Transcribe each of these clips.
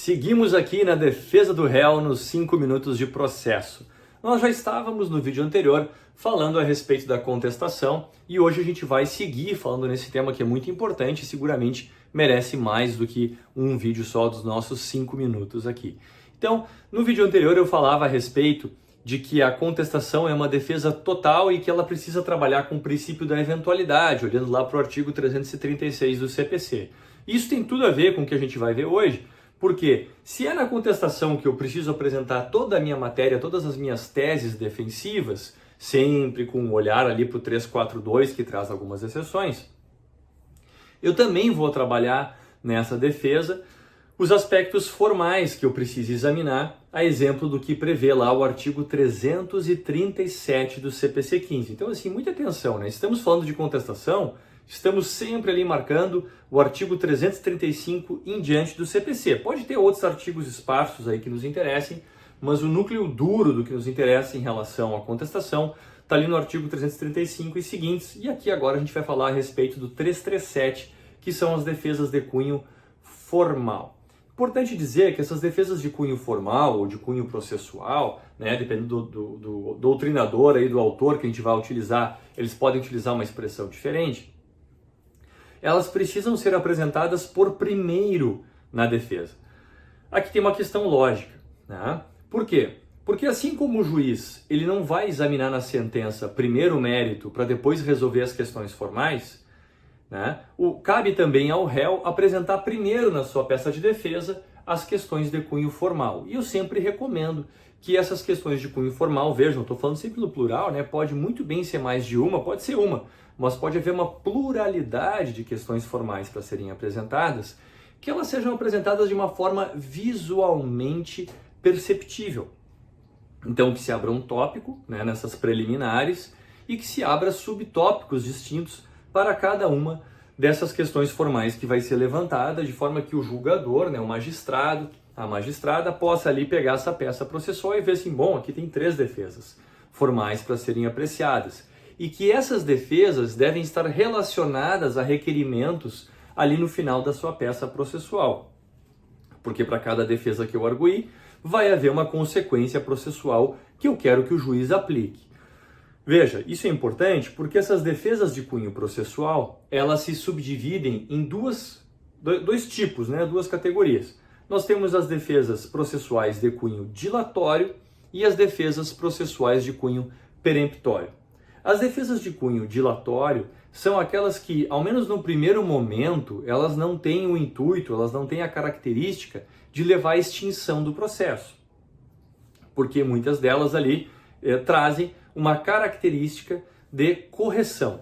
Seguimos aqui na defesa do réu nos 5 minutos de processo. Nós já estávamos no vídeo anterior falando a respeito da contestação e hoje a gente vai seguir falando nesse tema que é muito importante e seguramente merece mais do que um vídeo só dos nossos 5 minutos aqui. Então, no vídeo anterior eu falava a respeito de que a contestação é uma defesa total e que ela precisa trabalhar com o princípio da eventualidade, olhando lá para o artigo 336 do CPC. Isso tem tudo a ver com o que a gente vai ver hoje, porque se é na contestação que eu preciso apresentar toda a minha matéria, todas as minhas teses defensivas, sempre com um olhar ali para o 342, que traz algumas exceções, eu também vou trabalhar nessa defesa os aspectos formais que eu preciso examinar, a exemplo do que prevê lá o artigo 337 do CPC 15. Então, assim, muita atenção, né? Estamos falando de contestação, estamos sempre ali marcando o artigo 335 em diante do CPC. Pode ter outros artigos esparsos aí que nos interessem, mas o núcleo duro do que nos interessa em relação à contestação está ali no artigo 335 e seguintes. E aqui agora a gente vai falar a respeito do 337, que são as defesas de cunho formal. Importante dizer que essas defesas de cunho formal ou de cunho processual, né, dependendo do doutrinador aí, do autor que a gente vai utilizar, eles podem utilizar uma expressão diferente. Elas precisam ser apresentadas por primeiro na defesa. Aqui tem uma questão lógica, né? Por quê? Porque assim como o juiz ele não vai examinar na sentença primeiro o mérito para depois resolver as questões formais, né? Cabe também ao réu apresentar primeiro na sua peça de defesa as questões de cunho formal. E eu sempre recomendo que essas questões de cunho formal, vejam, estou falando sempre no plural, né? Pode muito bem ser mais de uma, pode ser uma, mas pode haver uma pluralidade de questões formais para serem apresentadas, que elas sejam apresentadas de uma forma visualmente perceptível. Então, que se abra um tópico, né, nessas preliminares e que se abra subtópicos distintos para cada uma dessas questões formais que vai ser levantada, de forma que o julgador, né, o magistrado, a magistrada, possa ali pegar essa peça processual e ver assim, bom, aqui tem 3 defesas formais para serem apreciadas. E que essas defesas devem estar relacionadas a requerimentos ali no final da sua peça processual. Porque para cada defesa que eu arguí, vai haver uma consequência processual que eu quero que o juiz aplique. Veja, isso é importante porque essas defesas de cunho processual, elas se subdividem em dois tipos, né? 2 categorias. Nós temos as defesas processuais de cunho dilatório e as defesas processuais de cunho peremptório. As defesas de cunho dilatório são aquelas que, ao menos no primeiro momento, elas não têm o intuito, elas não têm a característica de levar à extinção do processo. Porque muitas delas ali trazem uma característica de correção,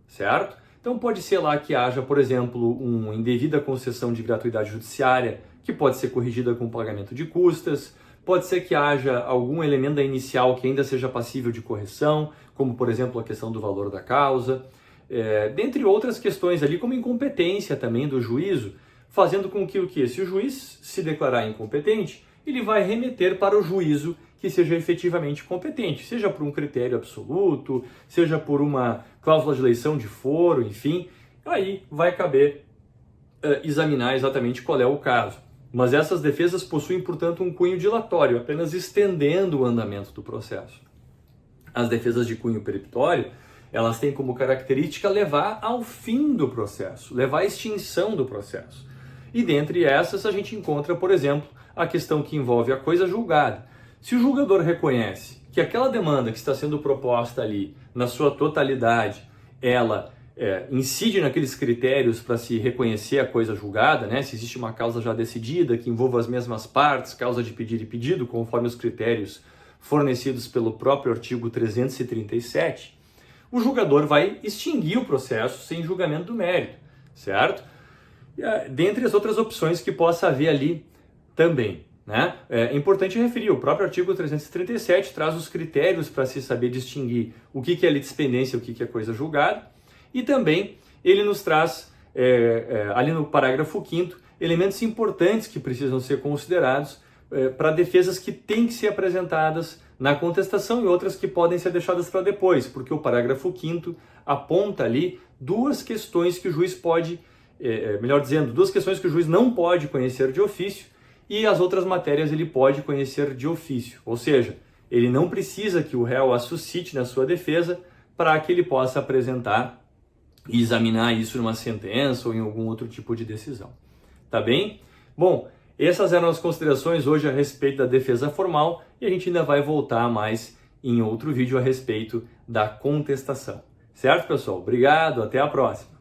certo? Então pode ser lá que haja, por exemplo, uma indevida concessão de gratuidade judiciária, que pode ser corrigida com pagamento de custas, pode ser que haja algum elemento da inicial que ainda seja passível de correção, como por exemplo a questão do valor da causa, dentre outras questões ali, como incompetência também do juízo, fazendo com que se o juiz se declarar incompetente, ele vai remeter para o juízo que seja efetivamente competente, seja por um critério absoluto, seja por uma cláusula de eleição de foro, enfim, aí vai caber examinar exatamente qual é o caso. Mas essas defesas possuem, portanto, um cunho dilatório, apenas estendendo o andamento do processo. As defesas de cunho peremptório, elas têm como característica levar ao fim do processo, levar à extinção do processo. E dentre essas a gente encontra, por exemplo, a questão que envolve a coisa julgada. Se o julgador reconhece que aquela demanda que está sendo proposta ali, na sua totalidade, ela incide naqueles critérios para se reconhecer a coisa julgada, né? Se existe uma causa já decidida que envolva as mesmas partes, causa de pedir e pedido, conforme os critérios fornecidos pelo próprio artigo 337, o julgador vai extinguir o processo sem julgamento do mérito, certo? Dentre as outras opções que possa haver ali também, né? É importante referir, o próprio artigo 337 traz os critérios para se saber distinguir o que é litispendência e o que é coisa julgada, e também ele nos traz, ali no parágrafo 5º, elementos importantes que precisam ser considerados para defesas que têm que ser apresentadas na contestação e outras que podem ser deixadas para depois, porque o parágrafo 5º aponta ali 2 questões que o juiz pode, melhor dizendo, 2 questões que o juiz não pode conhecer de ofício e as outras matérias ele pode conhecer de ofício, ou seja, ele não precisa que o réu a suscite na sua defesa para que ele possa apresentar e examinar isso numa sentença ou em algum outro tipo de decisão. Tá bem? Bom, essas eram as considerações hoje a respeito da defesa formal e a gente ainda vai voltar mais em outro vídeo a respeito da contestação. Certo, pessoal? Obrigado, até a próxima!